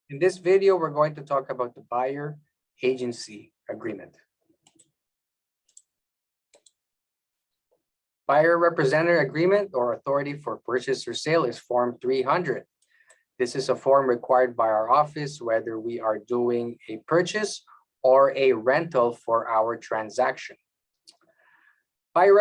In this video, we're going to talk about the buyer agency agreement. Buyer representative agreement or authority for purchase or sale is Form 300. This is a form required by our office whether we are doing a purchase or a rental for our transaction. Buyer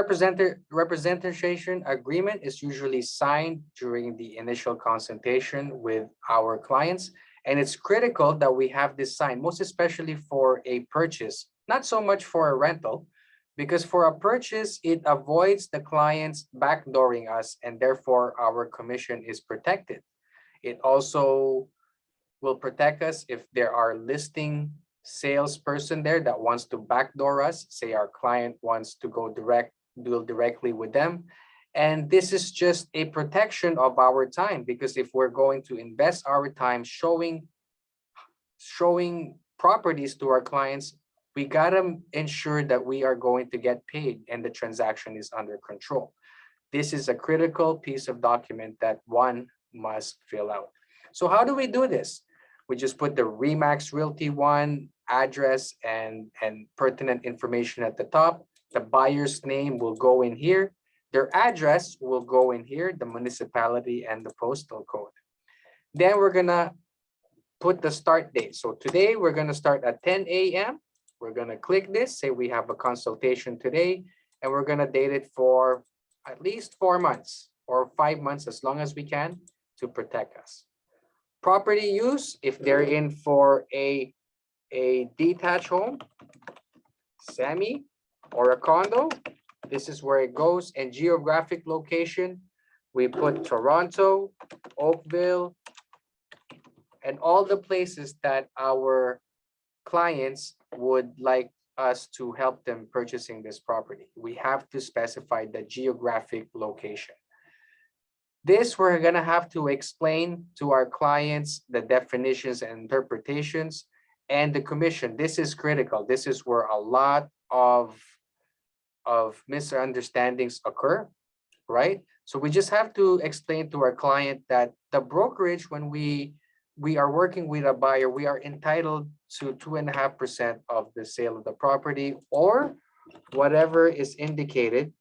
representation agreement is usually signed during the initial consultation with our clients, and it's critical that we have this signed, most especially for a purchase, not so much for a rental, because for a purchase, it avoids the clients backdooring us, and therefore our commission is protected. It also will protect us if there are listing salesperson there that wants to backdoor us. Say our client wants to deal directly with them. And this is just a protection of our time, because if we're going to invest our time showing properties to our clients, we gotta ensure that we are going to get paid and the transaction is under control. This is a critical piece of document that one must fill out. So how do we do this? We just put the RE/MAX Realty One address and pertinent information at the top. The buyer's name will go in here. Their address will go in here, the municipality and the postal code. Then we're gonna put the start date. So today we're gonna start at 10 a.m. We're gonna click this, say we have a consultation today, and we're gonna date it for at least 4 months or 5 months, as long as we can, to protect us. Property use, if they're in for a detached home, semi, or a condo, this is where it goes. And geographic location, we put Toronto, Oakville, and all the places that our clients would like us to help them purchasing this property. We have to specify the geographic location. This, we're gonna have to explain to our clients the definitions and interpretations and the commission. This is critical. This is where a lot of misunderstandings occur, right? So we just have to explain to our client that the brokerage, when we are working with a buyer, we are entitled to 2.5% of the sale of the property, or whatever is indicated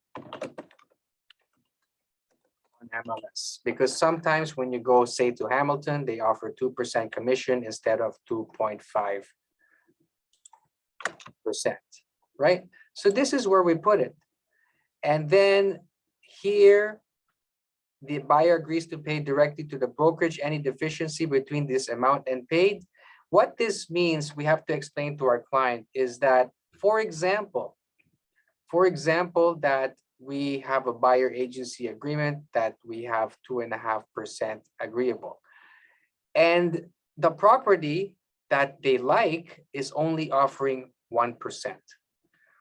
on MLS. Because sometimes when you go, say, to Hamilton, they offer 2% commission instead of 2.5%, right? So this is where we put it. And then here, the buyer agrees to pay directly to the brokerage any deficiency between this amount and paid. What this means, we have to explain to our client, is that, for example, that we have a buyer agency agreement that we have 2.5% agreeable. And the property that they like is only offering 1%.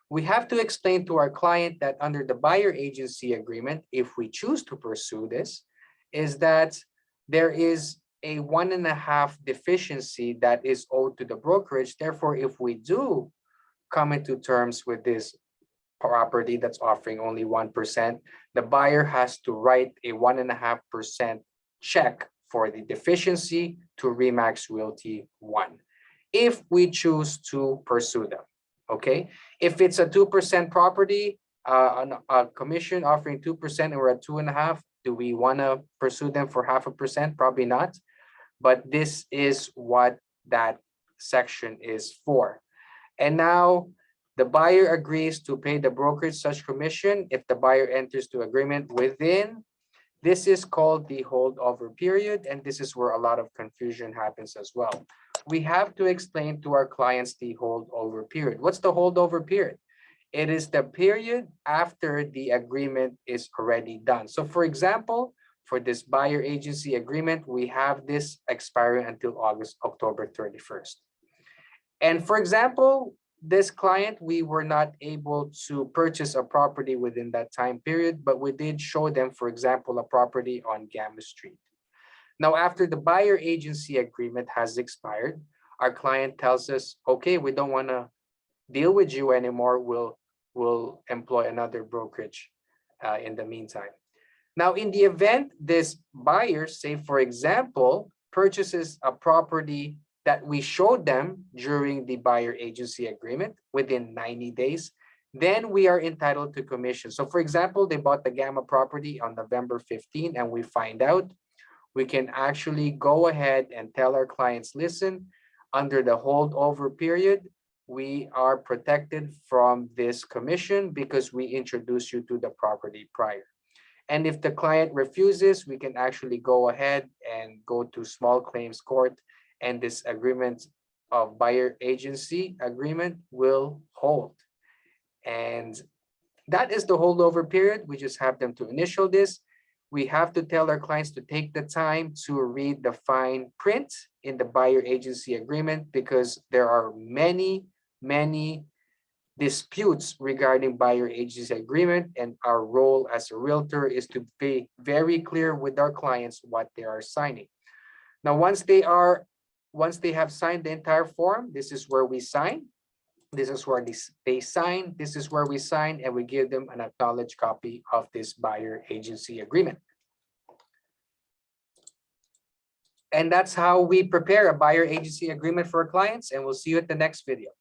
We have to explain to our client that under the buyer agency agreement, if we choose to pursue this, is that there is a 1.5 deficiency that is owed to the brokerage. Therefore, if we do come into terms with this property that's offering only 1%, the buyer has to write a 1.5% check for the deficiency to RE/MAX Realty One, if we choose to pursue them. Okay, if it's a 2% property, a commission offering 2% and we're at 2.5, do we want to pursue them for 0.5%? Probably not. But this is what that section is for. And now the buyer agrees to pay the brokerage such commission if the buyer enters to agreement within. This is called the holdover period, and this is where a lot of confusion happens as well. We have to explain to our clients the holdover period. What's the holdover period? It is the period after the agreement is already done. So for example, for this buyer agency agreement, we have this expiring until October 31st. And for example, this client, we were not able to purchase a property within that time period, but we did show them, for example, a property on Gamma Street. Now, after the buyer agency agreement has expired, our client tells us, okay, we don't want to deal with you anymore. We'll employ another brokerage in the meantime. Now, in the event this buyer, say, for example, purchases a property that we showed them during the buyer agency agreement within 90 days, then we are entitled to commission. So for example, they bought the Gamma property on November 15 and we find out, we can actually go ahead and tell our clients, listen, under the holdover period, we are protected from this commission because we introduced you to the property prior. And if the client refuses, we can actually go ahead and go to small claims court, and this agreement of buyer agency agreement will hold. And that is the holdover period. We just have them to initial this. We have to tell our clients to take the time to read the fine print in the buyer agency agreement, because there are many disputes regarding buyer agency agreement, and our role as a realtor is to be very clear with our clients what they are signing. Now, once they have signed the entire form, this is where we sign. This is where they sign. This is where we sign, and we give them an acknowledged copy of this buyer agency agreement. And that's how we prepare a buyer agency agreement for our clients, and we'll see you at the next video.